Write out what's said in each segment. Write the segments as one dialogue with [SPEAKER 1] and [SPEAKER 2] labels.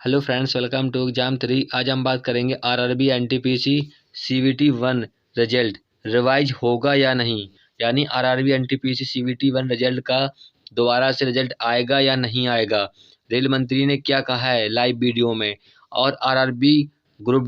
[SPEAKER 1] Hello friends, welcome to exam 3। आज हम बात करेंगे RRB NTPC CBT 1 result revise होगा या नहीं। यानी आरआरबी एनटीपीसी सीवीटी 1 रिजल्ट का दोबारा से रिजल्ट आएगा या नहीं आएगा। रेल मंत्री ने क्या कहा है लाइव वीडियो में। और आरआरबी ग्रुप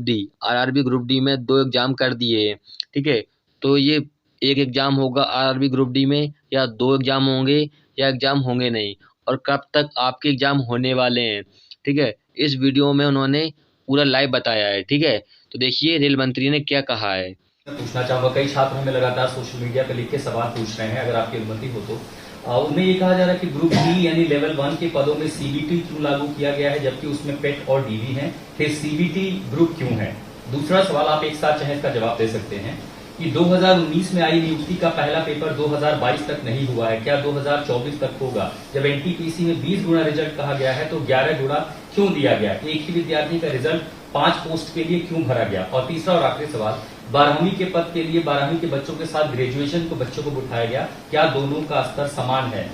[SPEAKER 1] डी में 2 एग्जाम कर दिए हैं। ठीक है, तो ये एक एग्जाम होगा आरआरबी ग्रुप डी में, या 2 एग्जाम होंगे, या एग्जाम होंगे नहीं, और कब तक आपके एग्जाम होने वाले हैं। ठीक है, इस वीडियो में उन्होंने पूरा लाइव बताया है। ठीक है, तो देखिए रेल मंत्री ने क्या कहा है।
[SPEAKER 2] पूछना चाहूंगा, कई छात्र हमें लगातार सोशल मीडिया पर लिख के सवाल पूछ रहे हैं, अगर आपकी अनुमति हो तो। उनमें ये कहा जा रहा है कि ग्रुप डी यानी लेवल 1 के पदों में सीबीटी क्यों लागू किया गया है, जबकि उसमें पेट और डीवी है। फिर सीबीटी ग्रुप क्यों है। दूसरा सवाल आप एक साथ चाहे इसका जवाब दे सकते हैं कि 2019 में आई नियुक्ति का पहला पेपर 2022 तक नहीं हुआ है, क्या 2024 तक होगा। जब एनटीपीसी में 20 गुना रिजल्ट कहा गया है तो 11 गुना क्यों दिया गया। एक ही विद्यार्थी का रिजल्ट 5 पोस्ट के लिए क्यों भरा गया। और तीसरा और आखिरी सवाल, 12वीं के पद के लिए 12वीं के बच्चों के साथ ग्रेजुएशन को बच्चों को बिठाया गया, क्या दोनों का स्तर समान है।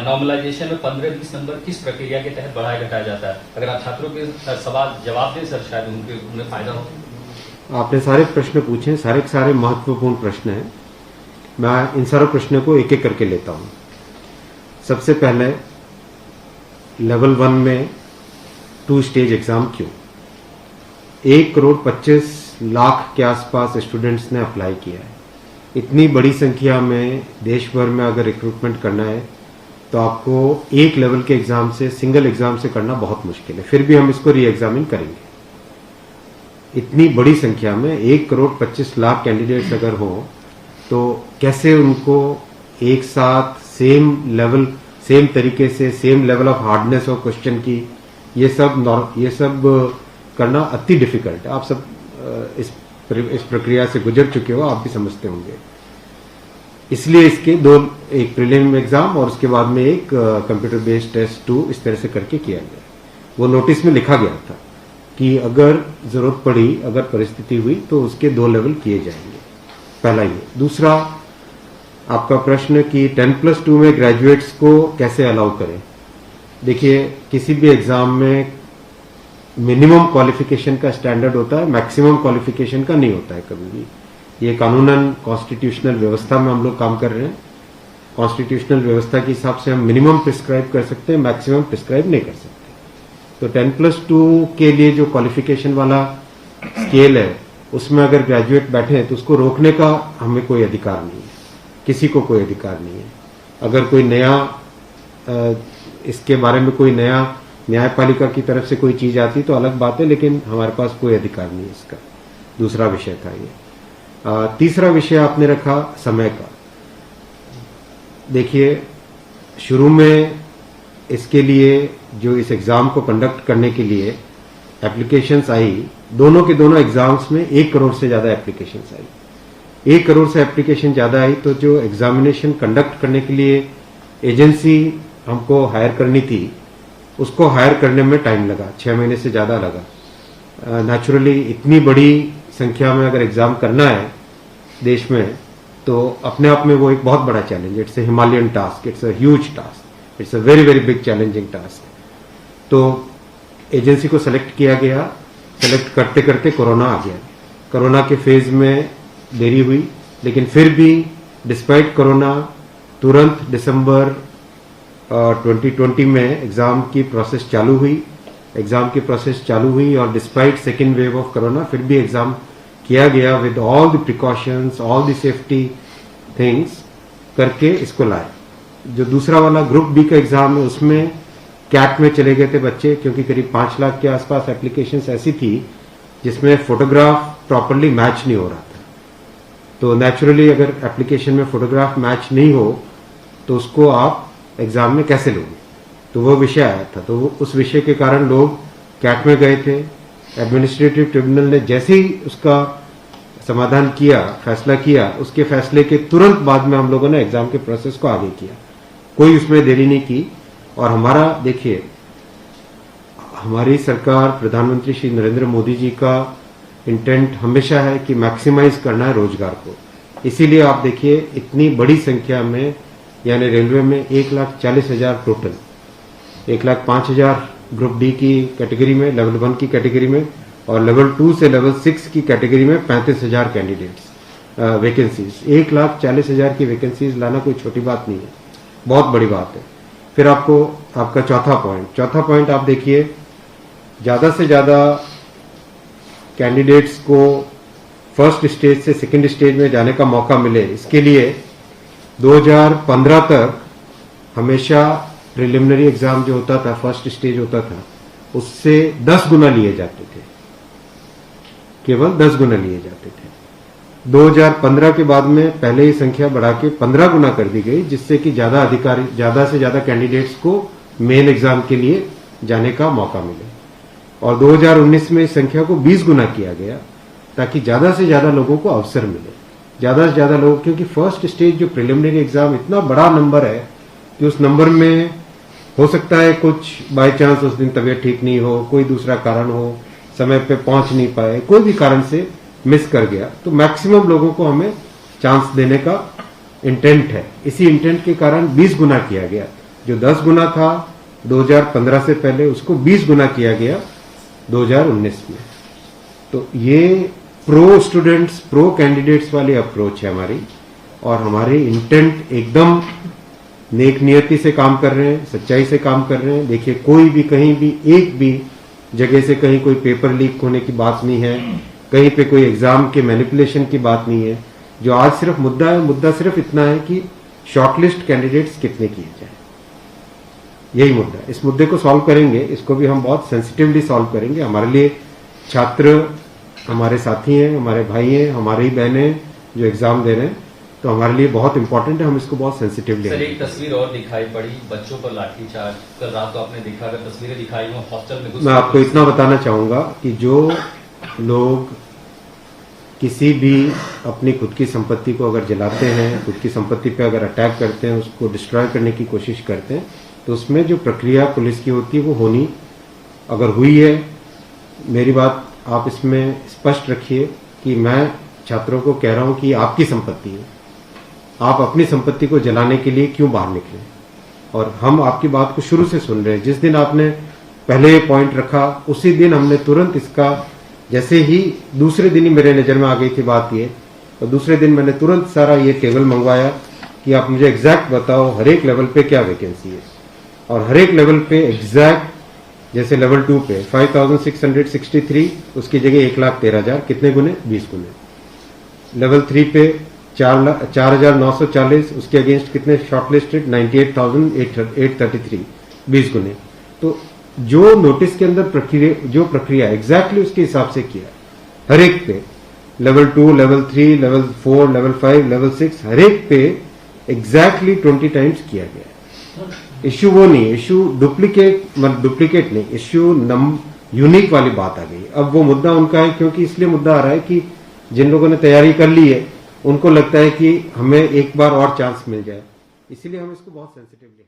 [SPEAKER 2] नॉर्मलाइजेशन में 15-20 नंबर किस प्रक्रिया के तहत बढ़ाया घटाया जाता है। अगर आप छात्रों के सवाल जवाब दें सर, शायद उन्हें फायदा हो।
[SPEAKER 3] आपने सारे प्रश्न पूछे, सारे महत्वपूर्ण प्रश्न हैं। मैं इन सारे प्रश्नों को एक एक करके लेता हूं। सबसे पहले लेवल 1 में 2 स्टेज एग्जाम क्यों। 1,25,00,000 के आसपास स्टूडेंट्स ने अप्लाई किया है। इतनी बड़ी संख्या में देश भर में अगर रिक्रूटमेंट करना है तो आपको एक लेवल के एग्जाम से, सिंगल एग्जाम से करना बहुत मुश्किल है। फिर भी हम इसको री एग्जामिन करेंगे। इतनी बड़ी संख्या में 1,25,00,000 कैंडिडेट्स अगर हो तो कैसे उनको एक साथ सेम तरीके से same level of hardness of question की, ये सब करना अति डिफिकल्ट है। आप सब इस प्रक्रिया से गुजर चुके हो, आप भी समझते होंगे। इसलिए इसके 2, एक प्रीलिम एग्जाम और उसके बाद में एक कंप्यूटर बेस्ड टेस्ट 2 इस तरह से करके किया गया। वो नोटिस में लिखा गया था कि अगर जरूरत पड़ी, अगर परिस्थिति हुई तो उसके 2 लेवल किए जाएंगे। पहला ये। दूसरा आपका प्रश्न कि 10+2 में ग्रेजुएट्स को कैसे अलाउ करें। देखिए, किसी भी एग्जाम में मिनिमम क्वालिफिकेशन का स्टैंडर्ड होता है, मैक्सिमम क्वालिफिकेशन का नहीं होता है कभी भी। ये कानूनन कॉन्स्टिट्यूशनल व्यवस्था में हम लोग काम कर रहे हैं। कॉन्स्टिट्यूशनल व्यवस्था के हिसाब से हम मिनिमम प्रिस्क्राइब कर सकते हैं, मैक्सिमम प्रिस्क्राइब नहीं कर सकते। तो 10+2 के लिए जो क्वालिफिकेशन वाला स्केल है उसमें अगर ग्रेजुएट बैठे हैं तो उसको रोकने का हमें कोई अधिकार नहीं है, किसी को कोई अधिकार नहीं है। अगर कोई नया इसके बारे में कोई नया न्यायपालिका की तरफ से कोई चीज आती तो अलग बात है, लेकिन हमारे पास कोई अधिकार नहीं है इसका। दूसरा विषय था ये। तीसरा विषय आपने रखा समय का। देखिए, शुरू में इसके लिए जो इस एग्जाम को कंडक्ट करने के लिए एप्लीकेशंस आई, दोनों के दोनों एग्जाम्स में 1 करोड़ से ज्यादा एप्लीकेशंस आई। 1 करोड़ से एप्लीकेशन ज्यादा आई तो जो एग्जामिनेशन कंडक्ट करने के लिए एजेंसी हमको हायर करनी थी, उसको हायर करने में टाइम लगा, 6 महीने से ज्यादा लगा। नेचुरली इतनी बड़ी संख्या में अगर एग्जाम करना है देश में तो अपने आप में वो एक बहुत बड़ा challenge. It's a Himalayan task, it's a huge task, it's a very very big challenging task. तो एजेंसी को सेलेक्ट किया गया। सेलेक्ट करते करते कोरोना आ गया। कोरोना के फेज में देरी हुई, लेकिन फिर भी डिस्पाइट कोरोना तुरंत दिसंबर 2020 में एग्जाम की प्रोसेस चालू हुई। और despite second wave of corona फिर भी एग्जाम किया गया with all the precautions, all the safety things करके इसको लाए। जो दूसरा वाला ग्रुप बी का एग्जाम है उसमें कैट में चले गए थे बच्चे, क्योंकि करीब 5 लाख के आसपास एप्लीकेशंस ऐसी थी जिसमें फोटोग्राफ प्रॉपरली मैच नहीं हो रहा था। तो नेचुरली अगर एप्लीकेशन में फोटोग्राफ मैच नहीं हो तो उसको आप एग्जाम में कैसे लोगे। तो वो विषय आया था। तो उस विषय के कारण लोग कैट में गए थे। एडमिनिस्ट्रेटिव ट्रिब्यूनल ने जैसे ही उसका समाधान किया, फैसला किया, उसके फैसले के तुरंत बाद में हम लोगों ने एग्जाम के प्रोसेस को आगे किया। कोई उसमें देरी नहीं की। और हमारा, देखिए, हमारी सरकार, प्रधानमंत्री श्री नरेंद्र मोदी जी का इंटेंट हमेशा है कि मैक्सिमाइज करना है रोजगार को। इसीलिए आप देखिए, इतनी बड़ी संख्या में, यानी रेलवे में 1,40,000 टोटल, 1,05,000 ग्रुप डी की कैटेगरी में, लेवल 1 की कैटेगरी में, और लेवल 2 से लेवल 6 की कैटेगरी में 35,000 कैंडिडेट्स वैकेंसीज। 1,40,000 की वैकेंसीज लाना कोई छोटी बात नहीं है, बहुत बड़ी बात है। फिर आपका चौथा पॉइंट आप देखिए, ज्यादा से ज्यादा कैंडिडेट्स को फर्स्ट स्टेज से सेकंड स्टेज में जाने का मौका मिले, इसके लिए 2015 तक हमेशा प्रिलिमिनरी एग्जाम जो होता था, फर्स्ट स्टेज होता था, उससे 10 गुना लिए जाते थे, केवल 10 गुना लिए जाते थे। 2015 के बाद में पहले ही संख्या बढ़ा के 15 गुना कर दी गई, जिससे कि ज्यादा से ज्यादा कैंडिडेट्स को मेन एग्जाम के लिए जाने का मौका मिले। और 2019 में इस संख्या को 20 गुना किया गया, ताकि ज्यादा से ज्यादा लोगों को अवसर मिले, ज्यादा से ज्यादा लोग, क्योंकि फर्स्ट स्टेज जो प्रिलिमिनरी एग्जाम इतना बड़ा नंबर है कि उस नंबर में हो सकता है कुछ बाय चांस उस दिन तबीयत ठीक नहीं हो, कोई दूसरा कारण हो, समय पे पहुंच नहीं पाए, कोई भी कारण से मिस कर गया, तो मैक्सिमम लोगों को हमें चांस देने का इंटेंट है। इसी इंटेंट के कारण 20 गुना किया गया। जो 10 गुना था 2015 से पहले, उसको 20 गुना किया गया 2019 में। तो ये प्रो स्टूडेंट्स, प्रो कैंडिडेट्स वाली अप्रोच है हमारी, और हमारी इंटेंट एकदम नेक नियति से काम कर रहे हैं, सच्चाई से काम कर रहे हैं। देखिए, कोई भी कहीं भी एक भी जगह से कहीं कोई पेपर लीक होने की बात नहीं है, कहीं पे कोई एग्जाम के मैनिपुलेशन की बात नहीं है। जो आज सिर्फ मुद्दा है, मुद्दा सिर्फ इतना है कि शॉर्टलिस्ट कैंडिडेट्स कितने किए जाए, यही मुद्दा है। इस मुद्दे को सॉल्व करेंगे, इसको भी हम बहुत सेंसिटिवली सॉल्व करेंगे। हमारे लिए छात्र हमारे साथी हैं, हमारे भाई हैं, हमारी ही बहनें हैं जो एग्जाम दे रहे हैं, तो हमारे लिए बहुत इंपॉर्टेंट है, हम इसको बहुत सेंसिटिवली।
[SPEAKER 2] सर, एक तस्वीर और दिखाई पड़ी, बच्चों पर लाठीचार्ज। कल रात तो आपने देखा, अगर तस्वीरें दिखाई हो हॉस्टल में,
[SPEAKER 3] मैं आपको इतना बताना चाहूंगा कि जो लोग किसी भी अपनी खुद की संपत्ति को अगर जलाते हैं, खुद की संपत्ति पे अगर अटैक करते हैं, उसको डिस्ट्रॉय करने की कोशिश करते हैं, तो उसमें जो प्रक्रिया पुलिस की होती है वो होनी, अगर हुई है, मेरी बात आप इसमें स्पष्ट रखिए कि मैं छात्रों को कह रहा हूं कि आपकी संपत्ति है, आप अपनी संपत्ति को जलाने के लिए क्यों बाहर निकले। और हम आपकी बात को शुरू से सुन रहे हैं। जिस दिन आपने पहले पॉइंट रखा, उसी दिन हमने तुरंत इसका, जैसे ही दूसरे दिन ही मेरे नजर में आ गई थी बात ये, तो दूसरे दिन मैंने तुरंत सारा ये टेबल मंगवाया कि आप मुझे एग्जैक्ट बताओ हर एक लेवल पे क्या वैकेंसी है, और हर एक लेवल पे एग्जैक्ट, जैसे लेवल 2 पे 5,663, उसकी जगह 1,13,000, कितने गुने? 20 गुने। लेवल 3 पे 4,940, उसके अगेंस्ट कितने शॉर्टलिस्टेड? 98,833, 20 गुने। तो जो नोटिस के अंदर प्रक्रिया एग्जैक्टली उसके हिसाब से किया, हर एक पे level 2, level 3, level 4, level 5, level 6, हर एक पे एग्जैक्टली 20 टाइम्स किया गया। इश्यू वो नहीं, इश्यू डुप्लीकेट नहीं, इश्यू यूनिक वाली बात आ गई। अब वो मुद्दा उनका है, क्योंकि इसलिए मुद्दा आ रहा है कि जिन लोगों ने तैयारी कर ली है, उनको लगता है कि हमें एक बार और चांस मिल जाए, इसीलिए हम इसको बहुत सेंसिटिवली